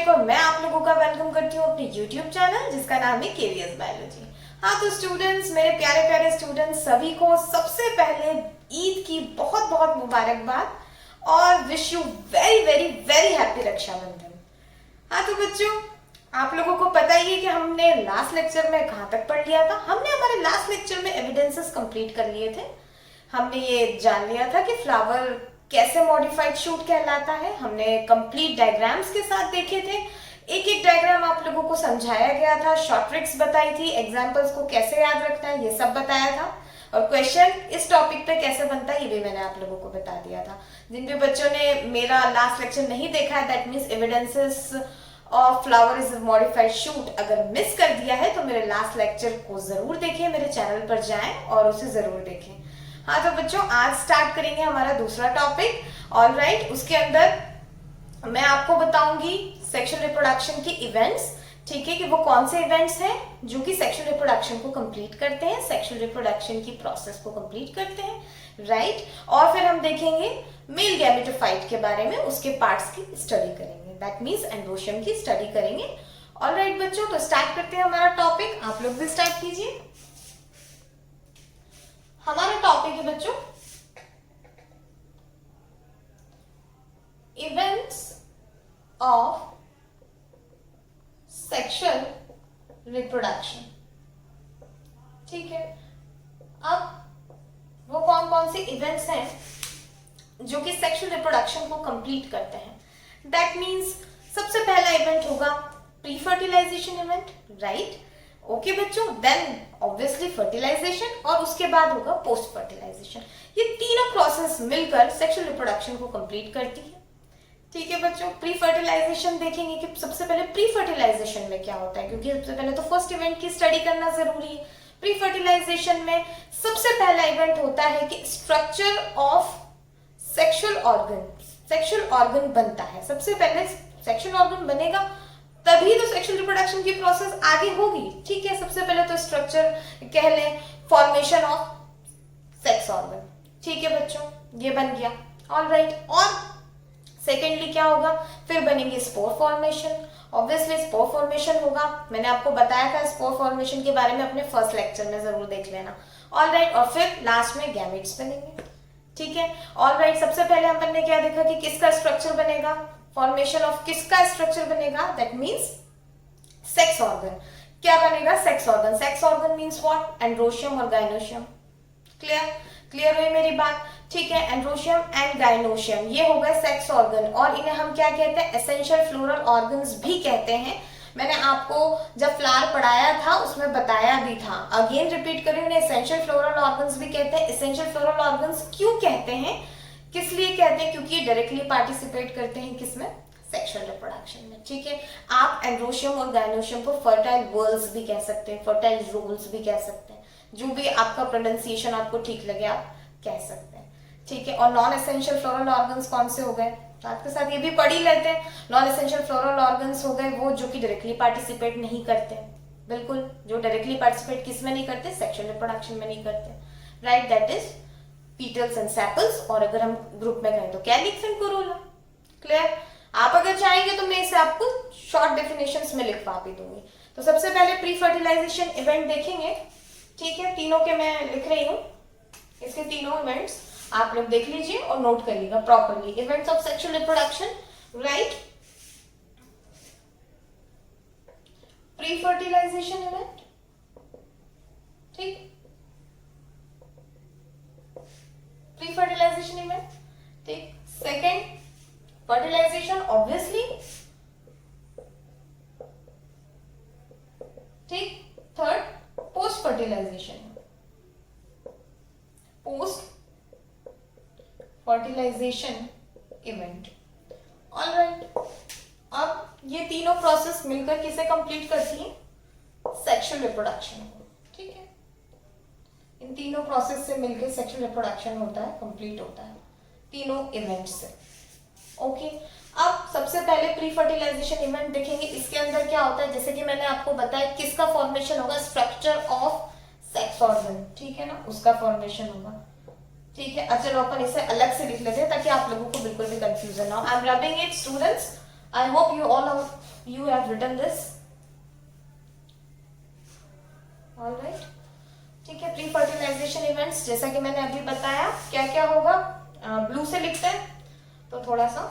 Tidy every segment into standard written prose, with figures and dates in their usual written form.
एक और मैं आप लोगों का वेलकम करती हूँ अपने YouTube चैनल जिसका नाम है केवीएस बायोलॉजी। हाँ तो स्टूडेंट्स, मेरे प्यारे प्यारे स्टूडेंट्स, सभी को सबसे पहले ईद की बहुत बहुत मुबारकबाद और wish you very very very happy Raksha Bandhan. हाँ तो बच्चों, आप लोगों को पता ही है कि हमने लास्ट लेक्चर में कहाँ तक पढ़ लिया था। हमने हमारे लास्ट लेक्चर में एविडेंसेस कंप्लीट कर लिए थे। हमने ये जान लिया था कि फ्लावर कैसे मॉडिफाइड शूट कहलाता है। हमने कंप्लीट डायग्राम्स के साथ देखे थे, एक एक डायग्राम आप लोगों को समझाया गया था, शॉर्ट ट्रिक्स बताई थी, एग्जांपल्स को कैसे याद रखना है ये सब बताया था, और क्वेश्चन इस टॉपिक पे कैसे बनता है ये भी मैंने आप लोगों को बता दिया था। जिन भी बच्चों ने मेरा लास्ट लेक्चर नहीं देखा है, that means evidences of flower is modified shoot, अगर मिस कर दिया है तो मेरे लास्ट लेक्चर को जरूर देखें, मेरे चैनल पर जाएं और उसे जरूर देखें। हाँ तो बच्चों, आज स्टार्ट करेंगे हमारा दूसरा टॉपिक। ऑलराइट, उसके अंदर मैं आपको बताऊंगी सेक्सुअल रिप्रोडक्शन के इवेंट्स, ठीक है, कि वो कौन से इवेंट्स हैं जो कि सेक्सुअल रिप्रोडक्शन को कंप्लीट करते हैं, सेक्सुअल रिप्रोडक्शन की प्रोसेस को कंप्लीट करते हैं, राइट। और फिर हम देखेंगे मेल गैमेटोफाइट के बारे में, उसके पार्ट्स की स्टडी करेंगे, दैट मीन्स एंड्रोशियम की स्टडी करेंगे। ऑलराइट बच्चों, तो स्टार्ट करते हैं हमारा टॉपिक। आप लोग भी स्टार्ट कीजिए। हमारा टॉपिक है बच्चों इवेंट्स ऑफ सेक्सुअल रिप्रोडक्शन, ठीक है। अब वो कौन कौन से इवेंट्स हैं जो कि सेक्सुअल रिप्रोडक्शन को कंप्लीट करते हैं। दैट मीन्स सबसे पहला इवेंट होगा pre fertilisation event, right. Okay बच्चों, देन ऑब्वियसली फर्टिलाइजेशन, और उसके बाद होगा पोस्ट फर्टिलाइजेशन। ये तीनों प्रोसेस मिलकर सेक्सुअल रिप्रोडक्शन को कंप्लीट करती है, ठीक है बच्चों। प्री फर्टिलाइजेशन देखेंगे कि सबसे पहले प्री फर्टिलाइजेशन में क्या होता है, क्योंकि सबसे पहले तो फर्स्ट इवेंट की स्टडी करना जरूरी है। प्री फर्टिलाइजेशन में सबसे पहला इवेंट होता है कि स्ट्रक्चर ऑफ सेक्सुअल ऑर्गन बनता है। सबसे पहले सेक्सुअल ऑर्गन बनेगा तभी तो सेक्सुअल रिप्रोडक्शन की प्रोसेस आगे होगी, ठीक है। सबसे पहले तो स्ट्रक्चर कह लें, फॉर्मेशन ऑफ सेक्स ऑर्गन, ठीक है बच्चों, ये बन गया। ऑलराइट, और सेकेंडली क्या होगा, फिर बनेंगे spore formation. Obviously spore formation होगा, मैंने आपको बताया था स्पोर फॉर्मेशन के बारे में अपने फर्स्ट लेक्चर में, जरूर देख लेना। ऑलराइट, और फिर लास्ट में गैमेट्स बनेंगे, ठीक है। ऑलराइट, सबसे पहले अपन ने क्या देखा कि किसका स्ट्रक्चर बनेगा, फॉर्मेशन ऑफ किसका स्ट्रक्चर बनेगा, दैट मीन्स सेक्स ऑर्गन। क्या बनेगा, sex organ. Sex organ means what, androecium और गायनोशियम। क्लियर हुई मेरी बात, ठीक है। एंड्रोशियम एंड गायनोशियम ये हो गए सेक्स ऑर्गन, और इन्हें हम क्या कहते हैं, एसेंशियल फ्लोरल ऑर्गन्स भी कहते हैं। मैंने आपको जब फ्लावर पढ़ाया था उसमें बताया भी था, अगेन रिपीट करें, उन्हें एसेंशियल फ्लोरल ऑर्गन्स भी कहते हैं। एसेंशियल फ्लोरल ऑर्गन्स क्यों कहते हैं, किस लिए कहते हैं, क्योंकि ये डायरेक्टली पार्टिसिपेट करते हैं किसमें, सेक्सुअल रिप्रोडक्शन में, ठीक है। आप एंड्रोशियम और गायनोशियम को फर्टाइल वर्ल्स भी कह सकते हैं, फर्टाइल रोल्स भी कह सकते हैं, जो भी आपका प्रोनाउंसिएशन आपको ठीक लगे आप कह सकते हैं, ठीक है। और नॉन एसेंशियल फ्लोरल ऑर्गन्स कौन से हो गए, साथ के साथ ये भी पढ़ ही लेते हैं। नॉन एसेंशियल फ्लोरल ऑर्गन्स हो गए वो जो कि डायरेक्टली पार्टिसिपेट नहीं करते, बिल्कुल, जो डायरेक्टली पार्टिसिपेट किस में नहीं करते, सेक्सुअल रिप्रोडक्शन में नहीं करते, right, that is petals and sepals, और अगर हम ग्रुप में कहें तो कैलिक्स एंड कोरोला। क्लियर। आप अगर चाहेंगे तो मैं इसे आपको शॉर्ट डेफिनेशंस में लिखवा भी दूंगी। तो सबसे पहले प्री फर्टिलाइजेशन इवेंट देखेंगे, ठीक है। तीनों के मैं लिख रही हूँ, इसके तीनों इवेंट्स आप लोग देख लीजिए और नोट करिएगा properly. Events of sexual reproduction, right, pre fertilisation event, ठीक, प्री फर्टिलाइजेशन इवेंट, ठीक। सेकेंड फर्टिलाइजेशन, ऑब्वियसली, ठीक। Third post fertilisation, post fertilisation event. Alright, अब ये तीनों प्रोसेस मिलकर किसे कंप्लीट करती हैं, सेक्सुअल रिप्रोडक्शन को, ठीक है। इन तीनों प्रोसेस से मिलकर सेक्सुअल रिप्रोडक्शन होता है, कंप्लीट होता है तीनों इवेंट से। ओके, अब सबसे पहले प्री फर्टिलाइजेशन इवेंट देखेंगे। इसके अंदर क्या होता है, जैसे कि मैंने आपको बताया किसका फॉर्मेशन होगा, स्ट्रक्चर ऑफ सेक्स ऑर्गन, ठीक है ना, उसका फॉर्मेशन होगा, ठीक है। चलो अपन इसे अलग से लिख लेते हैं ताकि आप लोगों को बिल्कुल भी कंफ्यूजन ना हो। I am rubbing it students, I hope you all of you have written this. All right. ठीक है, प्री फर्टिलाइजेशन इवेंट्स जैसा कि मैंने अभी बताया क्या क्या होगा, ब्लू से लिखते हैं तो थोड़ा सा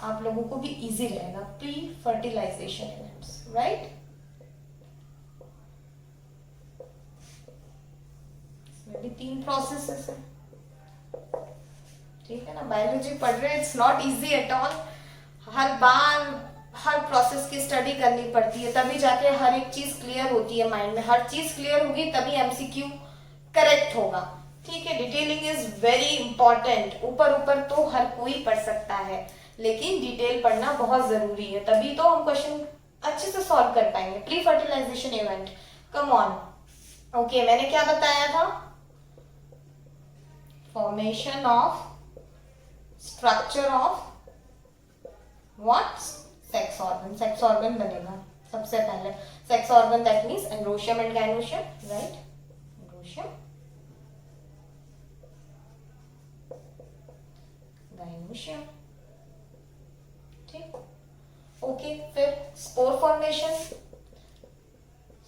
आप लोगों को भी इजी रहेगा. Pre fertilisation events, right. इसमें भी 3 प्रोसेसेस है. ठीक है ना, बायोलॉजी पढ़ रहे हैं, it's not easy at all. Her bar her process की स्टडी करनी पड़ती है, तभी जाके हर एक चीज क्लियर होती है माइंड में. हर चीज क्लियर होगी तभी एमसीक्यू करेक्ट होगा. ठीक है, डिटेलिंग इज वेरी इंपॉर्टेंट. ऊपर ऊपर तो हर कोई पढ़ सकता है, लेकिन डिटेल पढ़ना बहुत जरूरी है, तभी तो हम क्वेश्चन अच्छे से सॉल्व कर पाएंगे. Pre fertilisation event, come on. Okay, मैंने क्या बताया था? Formation of structure of what? Sex organ. Sex organ बनेगा सबसे पहले. Sex organ that means androecium and gynoecium, right. Androecium, gynoecium. ठीक. ओके, फिर स्पोर फॉर्मेशन.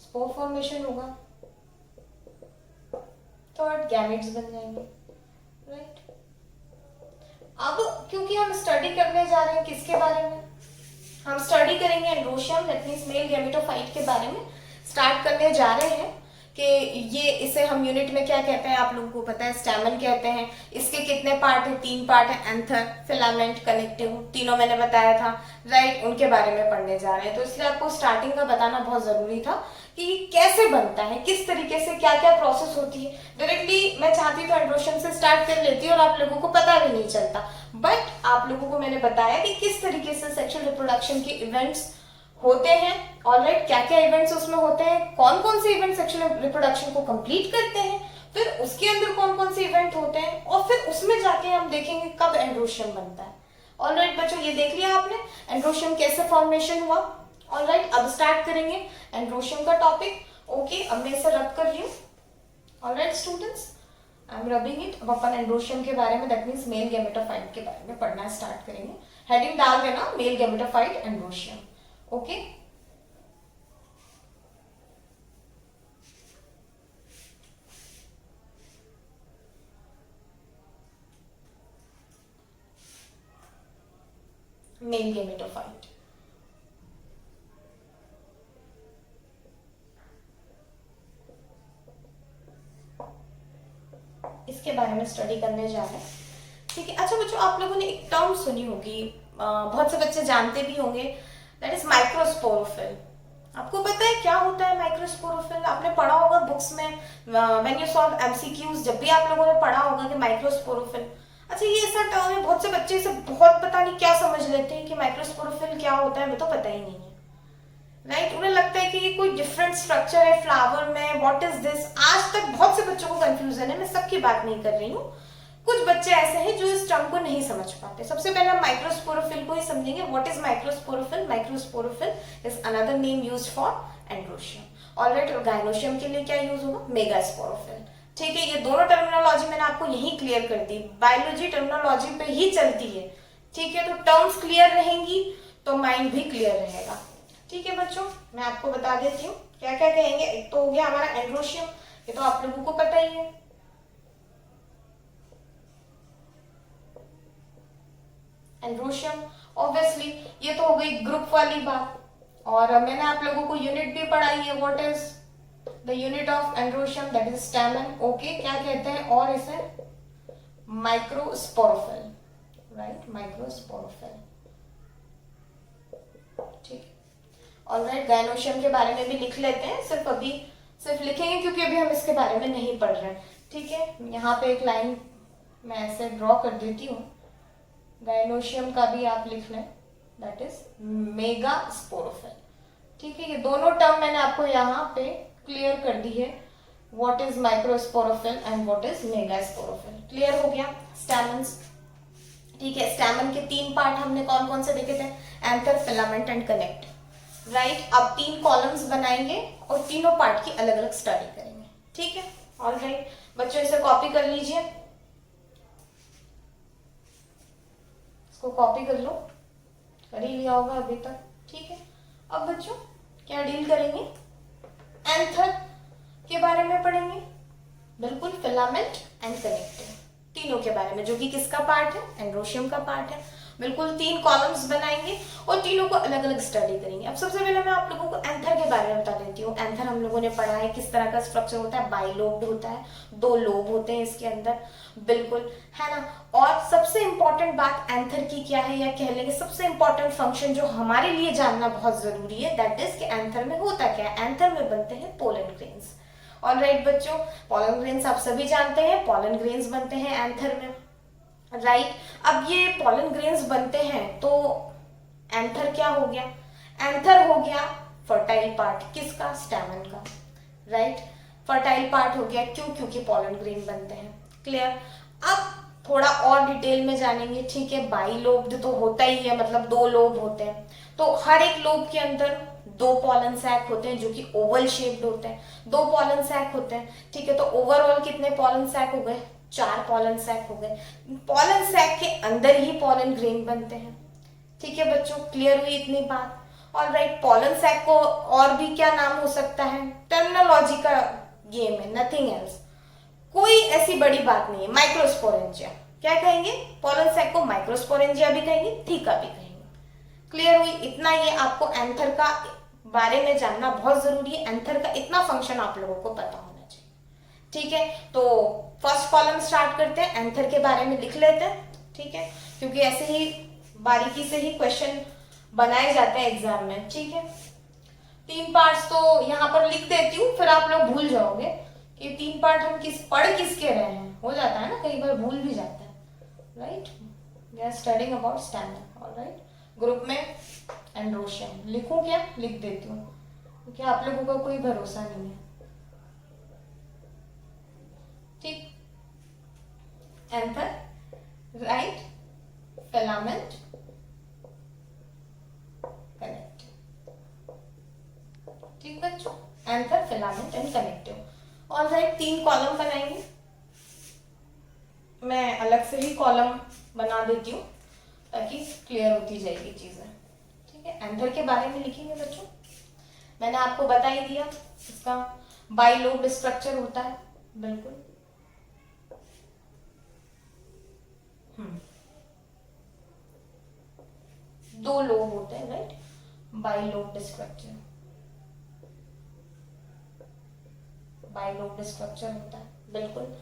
स्पोर फॉर्मेशन होगा. थर्ड, गैमेट्स बन जाएंगे, राइट. अब क्योंकि हम स्टडी करने जा रहे हैं किसके बारे में? हम स्टडी करेंगे androecium that means male gametophyte के बारे में स्टार्ट करने जा रहे हैं. कि ये इसे हम यूनिट में क्या कहते हैं आप लोगों को पता है? स्टैमन कहते हैं. इसके कितने पार्ट है? 3 पार्ट है. एंथर, फिलामेंट, कनेक्टिव, तीनों मैंने बताया था, राइट. उनके बारे में पढ़ने जा रहे हैं, तो इसलिए आपको स्टार्टिंग का बताना बहुत जरूरी था कि कैसे बनता है, किस तरीके से क्या क्या प्रोसेस होती है. डायरेक्टली मैं चाहती तो एंड्रोशियम से स्टार्ट कर लेती और आप लोगों को पता भी नहीं चलता, बट आप लोगों को मैंने बताया कि किस तरीके से सेक्सुअल रिप्रोडक्शन के इवेंट्स होते हैं. ऑलराइट, क्या क्या इवेंट्स उसमें होते हैं, कौन कौन से इवेंट सेक्सुअल रिप्रोडक्शन को कंप्लीट करते हैं, फिर उसके अंदर कौन कौन से इवेंट होते हैं, और फिर उसमें जाके हम देखेंगे कब एंड्रोशियम बनता है. ऑलराइट बच्चों, ये देख लिया आपने एंड्रोशियम कैसे फॉर्मेशन हुआ. ऑलराइट, अब स्टार्ट करेंगे एंड्रोशियम का टॉपिक. ओके, अब मैं इसे रब कर रही हूँ. Alright students, I am rubbing it. अब अपन एंड्रोशियम के बारे में दैट मीन्स मेल गैमेटोफाइट के बारे में पढ़ना स्टार्ट करेंगे. हेडिंग डाल देना male gametophyte androecium. Okay, male gametophyte. इसके बारे में स्टडी करने जा रहे हैं. ठीक है. अच्छा बच्चों, आप लोगों ने एक टर्म सुनी होगी, बहुत से बच्चे जानते भी होंगे, दैट इज माइक्रोस्पोरोफिल. आपको पता है क्या होता है माइक्रोस्पोरोफिल? आपने पढ़ा होगा बुक्स में, व्हेन यू सॉल्व एमसीक्यूज, जब भी आप लोगों ने पढ़ा होगा कि माइक्रोस्पोरोफिल. अच्छा, ये ऐसा टर्म है, बहुत से बच्चे इसे बहुत पता नहीं क्या समझ लेते हैं कि माइक्रोस्पोरोफिल क्या होता है. हमें तो पता ही नहीं है, राइट. उन्हें लगता है कि ये कोई डिफरेंट स्ट्रक्चर है फ्लावर में. What is this? आज तक बहुत से बच्चों को कंफ्यूजन है. मैं सबकी बात नहीं कर रही हूँ, कुछ बच्चे ऐसे हैं जो इस टर्म को नहीं समझ पाते. सबसे पहले हम माइक्रोस्पोरोफिल को ही समझेंगे. What is microsporophyll? Microsporophyll is another name used for androecium. Alright, और गायनोशियम के लिए क्या यूज होगा? मेगास्पोरोफिल. ठीक है, ये दोनों टर्मिनोलॉजी मैंने आपको यही क्लियर कर दी. बायोलॉजी टर्मिनोलॉजी पे ही चलती है. ठीक है, तो टर्म्स क्लियर रहेंगी तो माइंड भी क्लियर रहेगा. ठीक है बच्चों, मैं आपको बता देती हूँ क्या क्या कहेंगे. एक तो हो गया हमारा एंड्रोशियम, ये तो आप लोगों को पता ही है. एंड्रोशियम ऑब्वियसली ये तो हो गई ग्रुप वाली बात. और मैंने आप लोगों को यूनिट भी पढ़ाई है. What is the unit of androecium? That is stamen. Okay, क्या कहते हैं और इसे? Microsporophyll, right. माइक्रोस्पोरोफिल. ठीक. ऑलराइट, गायनोशियम के बारे में भी लिख लेते हैं. सिर्फ लिखेंगे क्योंकि अभी हम इसके बारे में नहीं पढ़ रहे हैं. ठीक है, यहाँ पे एक लाइन मैं ऐसे ड्रॉ कर देती हूँ. गायनोशियम का भी आप लिख लें, दैट इज मेगास्पोरोफिल. ठीक है, ये दोनों टर्म मैंने आपको यहाँ पे क्लियर कर दी है. What is microsporophyll and what is megasporophyll. Clear हो गया. स्टैमेंस. ठीक है, स्टैमेन के 3 पार्ट हमने कौन कौन से देखे थे? Anther, filament and connect, right. अब 3 कॉलम्स बनाएंगे और तीनों पार्ट की अलग अलग स्टडी करेंगे. ठीक है, ऑलराइट बच्चों, इसे कॉपी कर लीजिए. इसको कॉपी कर लो, कर ही लिया होगा अभी तक, ठीक है। अब बच्चों क्या डील करेंगे, एंथर के बारे में पढ़ेंगे, बिल्कुल, फिलामेंट एंड कनेक्टिव, तीनों के बारे में, जो कि किसका पार्ट है, एंड्रोशियम का पार्ट है, बिल्कुल। 3 कॉलम्स बनाएंगे और तीनों को अलग अलग स्टडी करेंगे। अब सबसे पहले मैं आप लोगों को एंथर के बारे में बता देती हूँ। एंथर हम लोगों ने पढ़ा है किस तरह का स्ट्रक्चर होता है, बाइलोब्ड होता है, 2 लोब होते हैं इसके अंदर, बिल्कुल, है ना। और सबसे इंपॉर्टेंट बात एंथर की क्या है, या कह लेंगे सबसे इंपॉर्टेंट फंक्शन जो हमारे लिए जानना बहुत जरूरी है, दैट इज कि एंथर में होता क्या है। एंथर में बनते हैं पोलन ग्रेन्स। ऑलराइट बच्चों, पोलन ग्रेन्स आप सभी जानते हैं, पोलन ग्रेन्स बनते हैं एंथर में, राइट। अब ये पोलन ग्रेन्स बनते हैं तो एंथर क्या हो गया, एंथर हो गया फर्टाइल पार्ट, किसका, स्टैमेन का, राइट। फर्टाइल पार्ट हो गया, क्यों, क्योंकि पोलन ग्रेन बनते हैं, क्लियर। अब थोड़ा और डिटेल में जानेंगे, ठीक है। बाइलोब्ड तो होता ही है, मतलब 2 लोब होते हैं, तो हर एक लोब के अंदर 2 पॉलन सैक होते हैं जो कि ओवल शेप्ड होते हैं, 2 पॉलन सैक होते हैं, ठीक है। तो ओवरऑल कितने पॉलन सैक हो गए, 4 पॉलन सैक हो गए। पॉलन सैक के अंदर ही पॉलन ग्रेन बनते हैं, ठीक है बच्चों, क्लियर हुई इतनी बात। ऑलराइट, पॉलन सैक को और भी क्या नाम हो सकता है, टर्मिनोलॉजी का गेम है, नथिंग एल्स, कोई ऐसी बड़ी बात नहीं है। माइक्रोस्पोरेंजिया, क्या कहेंगे, पॉलन सैक को माइक्रोस्पोरेंजिया भी कहेंगे, थीका भी कहेंगे, क्लियर हुई इतना। ये आपको एंथर का बारे में जानना बहुत जरूरी है, एंथर का इतना फंक्शन आप लोगों को पता होना चाहिए, ठीक है। तो फर्स्ट कॉलम स्टार्ट करते हैं, एंथर के बारे में लिख लेते हैं, ठीक है, क्योंकि ऐसे ही बारीकी से ही क्वेश्चन बनाए जाते हैं एग्जाम में, ठीक है। 3 पार्ट्स तो यहाँ पर लिख देती हूँ, फिर आप लोग भूल जाओगे कि 3 पार्ट हम पढ़ किसके रहे हैं, हो जाता है ना, कई बार भूल भी जाता है, right. We are studying about stamina, alright. Group में एंड्रोशियम लिखूं क्या, लिख देती हूँ, क्योंकि आप लोगों का कोई भरोसा नहीं है, ठीक। एंथर, राइट, फिलामेंट, कनेक्टिव, ठीक बच्चों, anther, filament and connective. Alright, 3 column बनाएंगे, मैं अलग से ही कॉलम बना देती हूँ ताकि क्लियर होती जाएगी चीजें, ठीक है। एंथर के बारे में लिखेंगे बच्चों, मैंने आपको बता ही दिया, इसका बाइलोब्ड स्ट्रक्चर होता है, बिल्कुल। 2 लोब होते हैं, right, bilobed structure, bilobed structure होता है, बिल्कुल,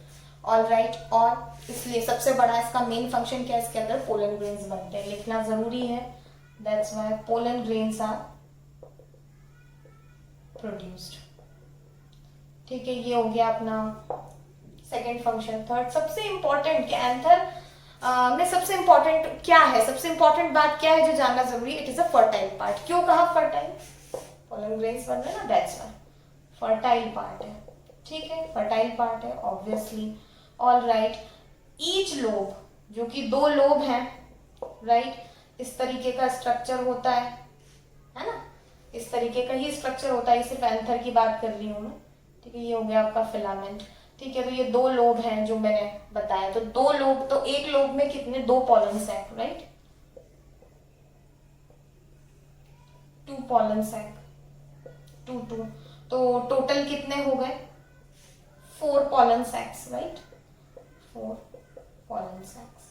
ऑलराइट। और इसलिए सबसे बड़ा इसका मेन फंक्शन क्या है, इसके अंदर पोलन ग्रेन्स बनते हैं, लिखना जरूरी है, that's why pollen grains are produced, ठीक है। ये हो गया अपना सेकेंड फंक्शन। थर्ड, सबसे इंपॉर्टेंट क्या, एंथर में सबसे इंपॉर्टेंट क्या है, सबसे इंपॉर्टेंट बात क्या है जो जानना जरूरी है, it is a fertile part. क्यों कहा फर्टाइल, पोलन ग्रेन्स बन रहे हैं ना, दैट्स व्हाई फर्टाइल पार्ट है, ठीक है, फर्टाइल पार्ट है ऑब्वियसली। ऑलराइट, ईच लोब, जो कि 2 लोब हैं, राइट, इस तरीके का स्ट्रक्चर होता है ना, इस तरीके का ही स्ट्रक्चर होता है, सिर्फ एंथर की बात कर रही हूं मैं, ठीक है। ये हो गया आपका फिलामेंट, ठीक है। तो ये 2 लोब हैं जो मैंने बताया, तो 2 लोब, तो एक लोब में कितने, 2 pollen sac, right, 2 pollen sac, 2 तो टोटल कितने हो गए, 4 pollen sacs, right, 4 pollen sacs,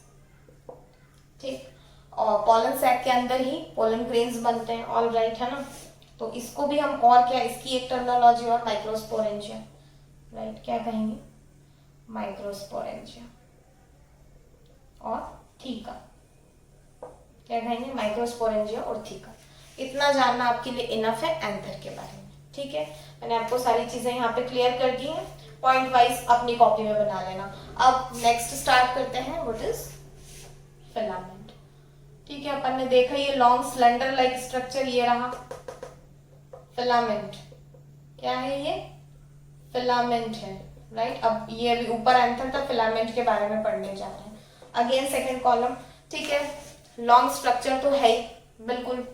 ठीक। और पॉलन सैक के अंदर ही पोलन ग्रेन्स बनते हैं, ऑल राइट, है ना। तो इसको भी हम और क्या, इसकी एक टर्मिनोलॉजी और माइक्रोस्पोरेंजिया, राइट, क्या कहेंगे, माइक्रोस्पोरेंजिया, और थीका, क्या कहेंगे, माइक्रोस्पोरेंजिया और थीका। इतना जानना आपके लिए इनफ है एंथर के बारे में, ठीक है। मैंने आपको सारी चीजें यहाँ पे क्लियर कर दी हैं, पॉइंट वाइज अपनी कॉपी में बना लेना। अब नेक्स्ट स्टार्ट करते हैं, व्हाट इज फिलामेंट, ठीक है। अपन ने देखा ये लॉन्ग स्लेंडर लाइक स्ट्रक्चर, ये रहा फिलामेंट, क्या है ये, फिलामेंट है, राइट। अब ये अभी ऊपर एंथर था, फिलामेंट के बारे में पढ़ने जा रहे हैं। अगेन सेकेंड कॉलम, ठीक है, लॉन्ग स्ट्रक्चर तो है ही, बिल्कुल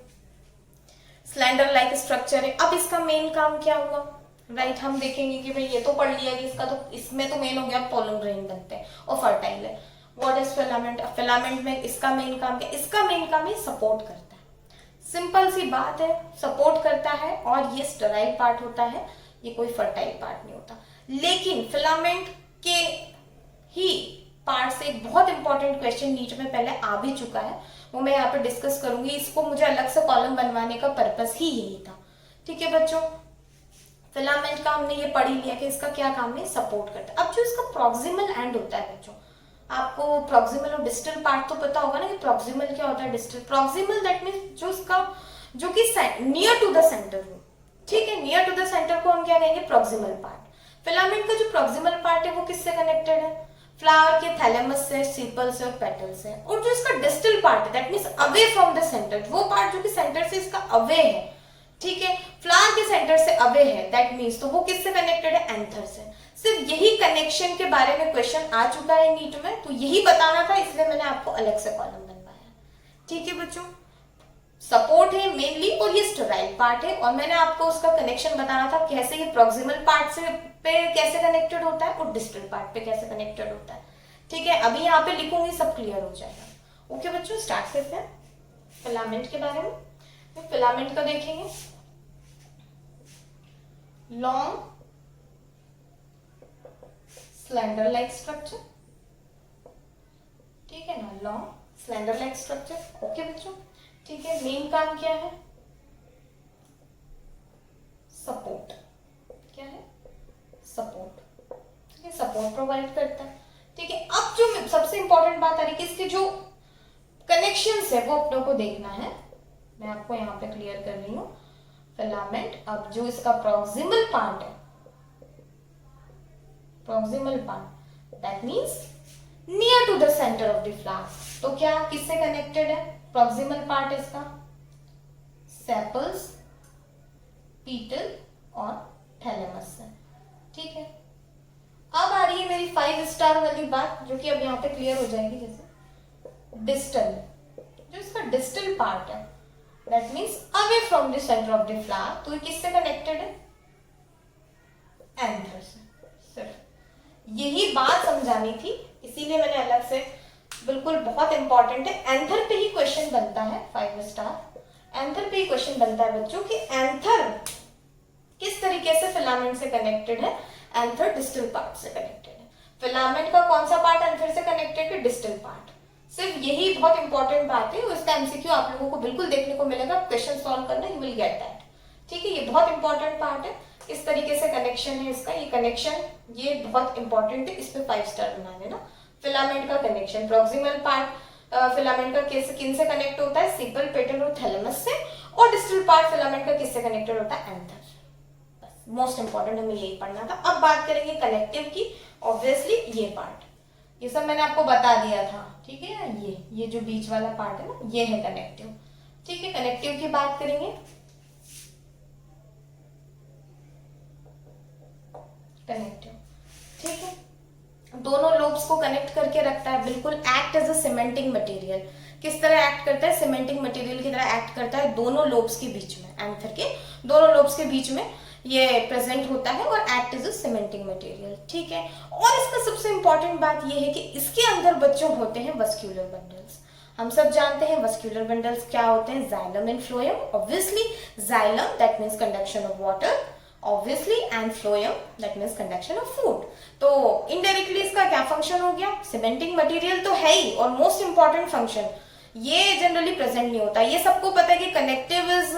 स्लेंडर लाइक स्ट्रक्चर है। अब इसका मेन काम क्या हुआ, राइट, हम देखेंगे कि भाई ये तो पढ़ लिया कि इसका तो, इसमें तो मेन हो गया पोलन ग्रेन बनते हैं और फर्टाइल है। What is filament? फिलामेंट में इसका मेन काम क्या? इसका मेन काम है सपोर्ट करता है। सिंपल सी बात है, सपोर्ट करता है और ये स्टेराइल पार्ट होता है, ये कोई फर्टाइल पार्ट नहीं होता। लेकिन फिलामेंट के ही पार्ट से एक बहुत इंपॉर्टेंट क्वेश्चन नीट में पहले आ भी चुका है, वो मैं यहाँ पे डिस्कस करूंगी। इसको मुझे अलग से कॉलम बनवाने का पर्पस ही यही था। ठीक है बच्चों, फिलामेंट का हमने ये पढ़ ही लिया कि इसका क्या काम है, सपोर्ट करता है। अब जो इसका प्रॉक्सिमल एंड होता है बच्चों, आपको प्रॉक्सिमल और डिस्टल पार्ट तो पता होगा ना कि प्रॉक्सिमल क्या होता है, डिस्टल। प्रॉक्सिमल दैट मीन्स जो इसका जो कि नियर टू द सेंटर हो, ठीक है, नियर टू द सेंटर को हम क्या कहेंगे, प्रॉक्सिमल पार्ट। फिलामेंट का जो प्रॉक्सिमल पार्ट है वो किससे कनेक्टेड है, फ्लावर के थैलेमस से, सीपल से और पेटल से। और जो इसका डिस्टल पार्ट है that means away from the centre, वो पार्ट जो कि सेंटर से इसका अवे है, ठीक है, फ्लावर के सेंटर से अवे है, दैट मीन्स तो वो किससे कनेक्टेड है, एंथर से। सिर्फ यही कनेक्शन के बारे में क्वेश्चन आ चुका है नीट में, तो यही बताना था, इसलिए मैंने आपको अलग से कॉलम बनवाया। ठीक है बच्चों, सपोर्ट है मेनली और ये स्टेराइल पार्ट है, और मैंने आपको उसका कनेक्शन बताना था कैसे ये प्रॉक्सिमल पार्ट से पे कैसे कनेक्टेड होता है और डिस्टल पार्ट पे कैसे कनेक्टेड होता है। ठीक है, अभी यहाँ पे लिखूंगी, सब क्लियर हो जाएगा। ओके बच्चों, स्टार्ट करते हैं फिलामेंट के बारे में। फिलामेंट का देखेंगे, लॉन्ग स्लेंडर लाइक स्ट्रक्चर, ठीक है ना, long slender like structure. Okay बच्चों, ठीक है, मेन काम क्या है, सपोर्ट। क्या है, सपोर्ट। ठीक है, सपोर्ट प्रोवाइड करता है। ठीक है, अब जो सबसे इंपॉर्टेंट बात आ रही है कि इसके जो कनेक्शंस है वो अपनों को देखना है। मैं आपको यहाँ पे क्लियर कर रही हूँ फिलामेंट। अब जो इसका प्रॉक्सिमल पार्ट है, proximal part that means near to the centre of the flower, तो क्या किससे कनेक्टेड है, प्रॉक्सिमल पार्ट इसका सेपल्स, पीटल और थैलेमस से। ठीक है, अब आ रही है मेरी 5 स्टार वाली बात, जो कि अब यहाँ पे क्लियर हो जाएगी। जैसे डिस्टल, जो इसका डिस्टल पार्ट है that means away from the centre of the flower, तो ये किससे कनेक्टेड है, एंथर से। सिर्फ यही बात समझानी थी, इसीलिए मैंने अलग से, बिल्कुल बहुत इंपॉर्टेंट है, एंथर पे ही क्वेश्चन बनता है। 5 स्टार, एंथर पे ही क्वेश्चन बनता है बच्चों कि एंथर किस तरीके से फिलामेंट से कनेक्टेड है, एंथर डिस्टल पार्ट से कनेक्टेड है। फिलामेंट का कौन सा पार्ट एंथर से कनेक्टेड है, डिस्टल पार्ट। सिर्फ यही बहुत इंपॉर्टेंट बात है, उसका एमसीक्यू आप लोगों को बिल्कुल देखने को मिलेगा, क्वेश्चन सॉल्व करना, यू विल गेट दैट। ठीक है, ये बहुत इंपॉर्टेंट पार्ट है, इस तरीके से कनेक्शन है इसका, ये कनेक्शन ये बहुत इंपॉर्टेंट है, इस पे 5 स्टार बना देना। फिलामेंट का कनेक्शन, प्रॉक्सिमल पार्ट फिलामेंट का किन से कनेक्ट होता है, सीपल, पेटल और थैलेमस से, और डिस्टल पार्ट फिलामेंट का किससे कनेक्टेड होता है, एंथर। बस मोस्ट इंपॉर्टेंट हमें यही पढ़ना था। अब बात करेंगे कनेक्टिव की। ऑब्वियसली ये पार्ट, ये सब मैंने आपको बता दिया था, ठीक है, ये जो बीच वाला पार्ट है ना, ये है कनेक्टिव। ठीक है, कनेक्टिव की बात करेंगे। कनेक्टिव, ठीक है, दोनों लोब्स को कनेक्ट करके रखता है, बिल्कुल act as a cementing material. किस तरह एक्ट करता है, सीमेंटिंग मटेरियल की तरह एक्ट करता है दोनों लोब्स के बीच में, एंथर के दोनों लोब्स के बीच में ये प्रेजेंट होता है और act is a cementing material. ठीक है, और इसका सबसे इंपॉर्टेंट बात ये है कि इसके अंदर बच्चों होते हैं वस्क्यूलर बंडल्स। हम सब जानते हैं वस्क्यूलर बंडल्स क्या होते हैं, xylem and phloem. Obviously xylem that means conduction of water, obviously, and phloem that means conduction of food. तो इनडायरेक्टली इसका क्या फंक्शन हो गया, सीमेंटिंग मटेरियल तो है ही, और मोस्ट इंपॉर्टेंट फंक्शन ये जनरली प्रेजेंट नहीं होता। ये सबको पता है कि connective is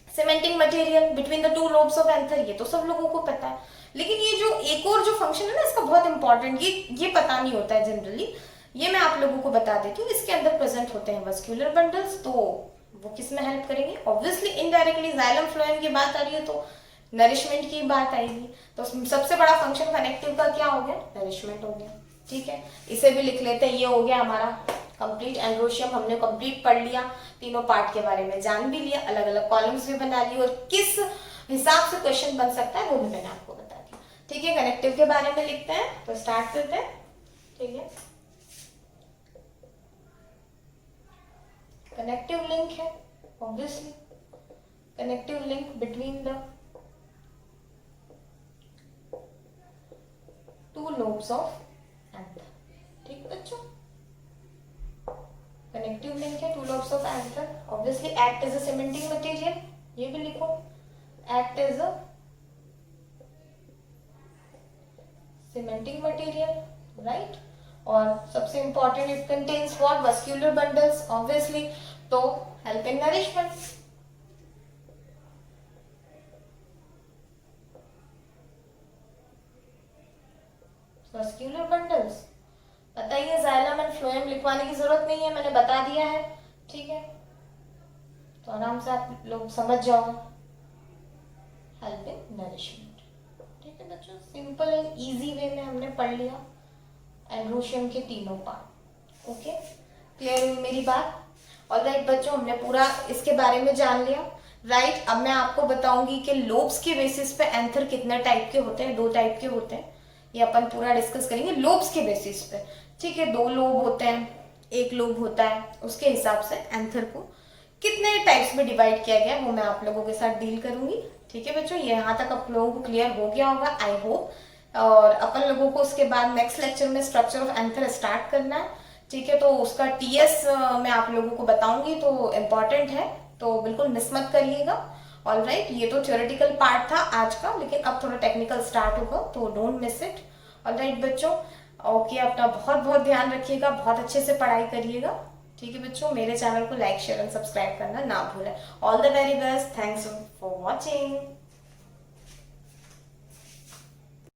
cementing material between the 2 lobes of anther, ये तो सब लोगों को पता है। लेकिन ये जो एक और जो फंक्शन है ना इसका बहुत इंपॉर्टेंट, ये पता नहीं होता है जनरली, ये मैं आप लोगों को बता देती हूँ। इसके अंदर प्रेजेंट होते हैं वस्क्यूलर बंडल्स, तो वो किस में हेल्प करेंगे, ऑब्वियसली इनडायरेक्टली जाइलम फ्लोएम की बात आ रही है तो नरिशमेंट की बात आएगी। तो सबसे बड़ा फंक्शन कनेक्टिव का क्या हो गया, नरिशमेंट हो गया। ठीक है, इसे भी लिख लेते हैं, ये हो गया हमारा कंप्लीट एंड्रोशियम। हमने कंप्लीट पढ़ लिया, तीनों पार्ट के बारे में जान भी लिया, अलग अलग कॉलम्स भी बना लिए, और किस हिसाब से क्वेश्चन बन सकता है वो भी मैंने आपको बता दिया। ठीक है, कनेक्टिव के बारे में लिखते हैं, तो स्टार्ट करते हैं। ठीक है, कनेक्टिव लिंक है, obviously connective link between the 2 lobes of anther. ठीक बच्चों, कनेक्टिव लिंक है, two lobes of anther, obviously act as a cementing material, ये भी लिखो, act as a cementing material, right. और सबसे important, it contains what, vascular bundles, obviously, to help in nourishment. Vascular bundles पता ही है, xylem and phloem लिखवाने की जरूरत नहीं है, मैंने बता दिया है, ठीक है, तो आराम से आप लोग समझ जाओ, हेल्प इन नरिशमेंट, ठीक है बच्चों, सिंपल एंड इजी वे में हमने पढ़ लिया एंड्रोशियम के तीनों पार्ट। ओके, क्लियर हुई मेरी बात? ऑलराइट बच्चों, हमने पूरा इसके बारे में जान लिया, राइट। अब मैं आपको बताऊंगी कि लोब्स के बेसिस पे एंथर कितने टाइप के होते हैं, 2 टाइप के होते हैं, ये अपन पूरा डिस्कस करेंगे लोब्स के बेसिस पे, ठीक है। 2 लोब होते हैं, 1 लोब होता है, उसके हिसाब से एंथर को कितने टाइप्स में डिवाइड किया गया वो मैं आप लोगों के साथ डील करूंगी, ठीक है बच्चों। ये यहाँ तक आप लोगों को क्लियर हो गया होगा, आई होप। और अपन लोगों को उसके बाद नेक्स्ट लेक्चर में स्ट्रक्चर ऑफ एंथर स्टार्ट करना है, ठीक है। तो उसका टीएस मैं आप लोगों को बताऊंगी, तो इम्पॉर्टेंट है, तो बिल्कुल मिस मत करिएगा। ऑलराइट, ये तो थ्योरेटिकल पार्ट था आज का, लेकिन अब थोड़ा टेक्निकल स्टार्ट होगा, तो डोंट मिस इट। ऑलराइट बच्चों, ओके, अपना बहुत बहुत ध्यान रखिएगा, बहुत अच्छे से पढ़ाई करिएगा, ठीक है बच्चों। मेरे चैनल को लाइक शेयर एंड सब्सक्राइब करना ना भूलें। All the very best, thanks for watching.